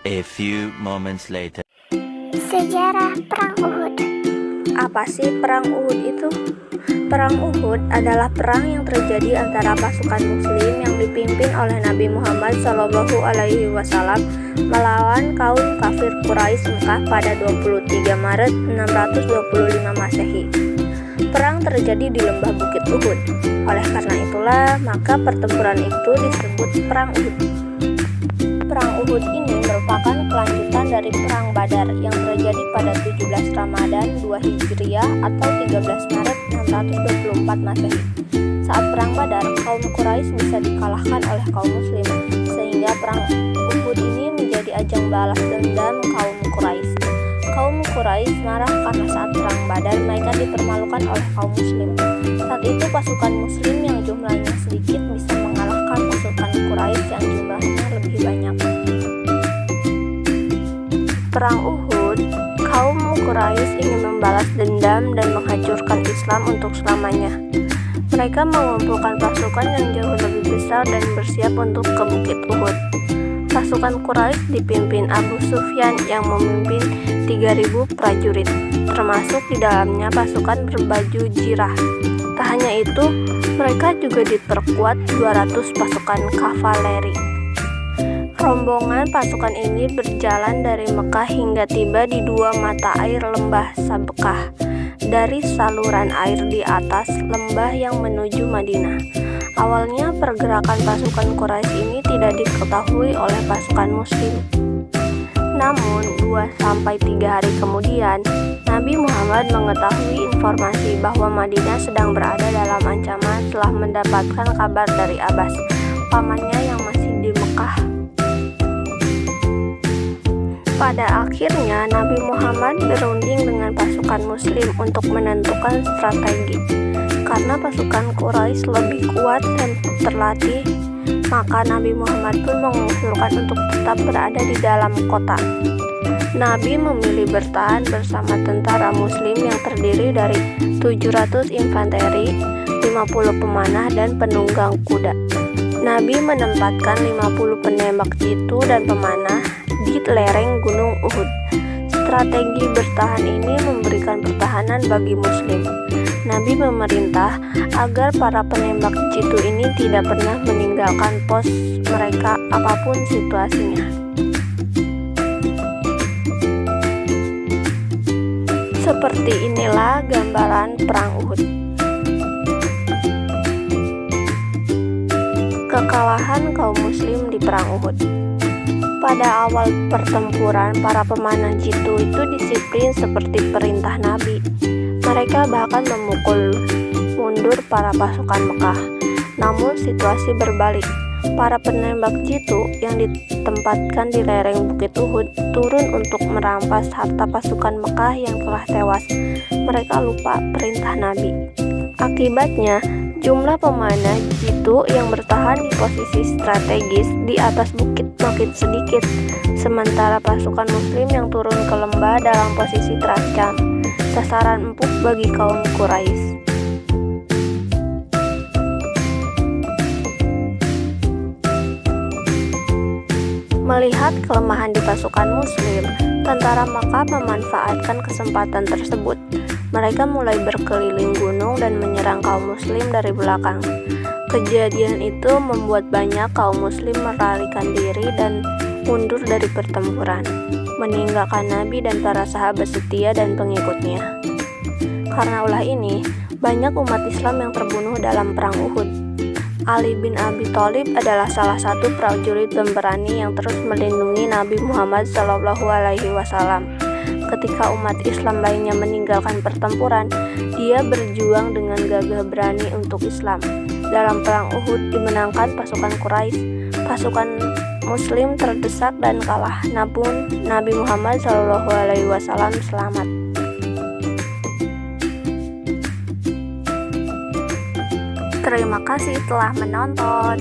A few moments later. Sejarah Perang Uhud. Apa sih Perang Uhud itu? Perang Uhud adalah perang yang terjadi antara pasukan Muslim yang dipimpin oleh Nabi Muhammad SAW melawan kaum kafir Quraisy Mekah pada 23 Maret 625 Masehi. Perang terjadi di lembah Bukit Uhud. Oleh karena itulah, maka pertempuran itu disebut Perang Uhud. Perang Uhud ini merupakan kelanjutan dari Perang Badar yang terjadi pada 17 Ramadan 2 Hijriah atau 13 Maret 624 Masehi. Saat Perang Badar, kaum Quraisy bisa dikalahkan oleh kaum Muslim, sehingga Perang Uhud ini menjadi ajang balas dendam kaum Quraisy. Kaum Quraisy marah karena saat Perang Badar mereka dipermalukan oleh kaum Muslim. Saat itu pasukan Muslim yang jumlahnya sedikit bisa mengalahkan pasukan Quraisy yang jumlahnya lebih banyak. Perang Uhud, kaum Quraisy ingin membalas dendam dan menghancurkan Islam untuk selamanya. Mereka mengumpulkan pasukan yang jauh lebih besar dan bersiap untuk ke Bukit Uhud. Pasukan Quraisy dipimpin Abu Sufyan yang memimpin 3.000 prajurit, termasuk di dalamnya pasukan berbaju jirah. Tak hanya itu, mereka juga diperkuat 200 pasukan kavaleri. Rombongan pasukan ini berjalan dari Mekah hingga tiba di dua mata air lembah Sabkhah, dari saluran air di atas lembah yang menuju Madinah. Awalnya pergerakan pasukan Quraisy ini tidak diketahui oleh pasukan Muslim. Namun 2-3 hari kemudian, Nabi Muhammad mengetahui informasi bahwa Madinah sedang berada dalam ancaman setelah mendapatkan kabar dari Abbas, pamannya yang masih di Mekah. Pada akhirnya, Nabi Muhammad berunding dengan pasukan Muslim untuk menentukan strategi. Karena pasukan Quraisy lebih kuat dan terlatih, maka Nabi Muhammad pun mengusulkan untuk tetap berada di dalam kota. Nabi memilih bertahan bersama tentara Muslim yang terdiri dari 700 infanteri, 50 pemanah, dan penunggang kuda. Nabi menempatkan 50 penembak jitu dan pemanah di lereng Gunung Uhud. Strategi bertahan ini memberikan pertahanan bagi Muslim. Nabi memerintah agar para penembak jitu ini tidak pernah meninggalkan pos mereka apapun situasinya. Seperti inilah gambaran Perang Uhud. Kekalahan kaum Muslim di Perang Uhud. Pada awal pertempuran, para pemanah jitu itu disiplin seperti perintah Nabi. Mereka bahkan memukul mundur para pasukan Mekah. Namun situasi berbalik. Para penembak jitu yang ditempatkan di lereng Bukit Uhud turun untuk merampas harta pasukan Mekah yang telah tewas. Mereka lupa perintah Nabi. Akibatnya, jumlah pemanah jitu yang bertahan di posisi strategis di atas bukit makin sedikit, sementara pasukan Muslim yang turun ke lembah dalam posisi terancam, sasaran empuk bagi kaum Quraisy. Melihat kelemahan di pasukan Muslim, tentara Makkah memanfaatkan kesempatan tersebut. Mereka mulai berkeliling gunung dan menyerang kaum Muslim dari belakang. Kejadian itu membuat banyak kaum Muslim melarikan diri dan mundur dari pertempuran, meninggalkan Nabi dan para sahabat setia dan pengikutnya. Karena ulah ini, banyak umat Islam yang terbunuh dalam Perang Uhud. Ali bin Abi Thalib adalah salah satu prajurit pemberani yang terus melindungi Nabi Muhammad SAW. Ketika umat Islam lainnya meninggalkan pertempuran, dia berjuang dengan gagah berani untuk Islam. Dalam Perang Uhud dimenangkan pasukan Quraisy. Pasukan Muslim terdesak dan kalah, namun Nabi Muhammad SAW selamat. Terima kasih telah menonton.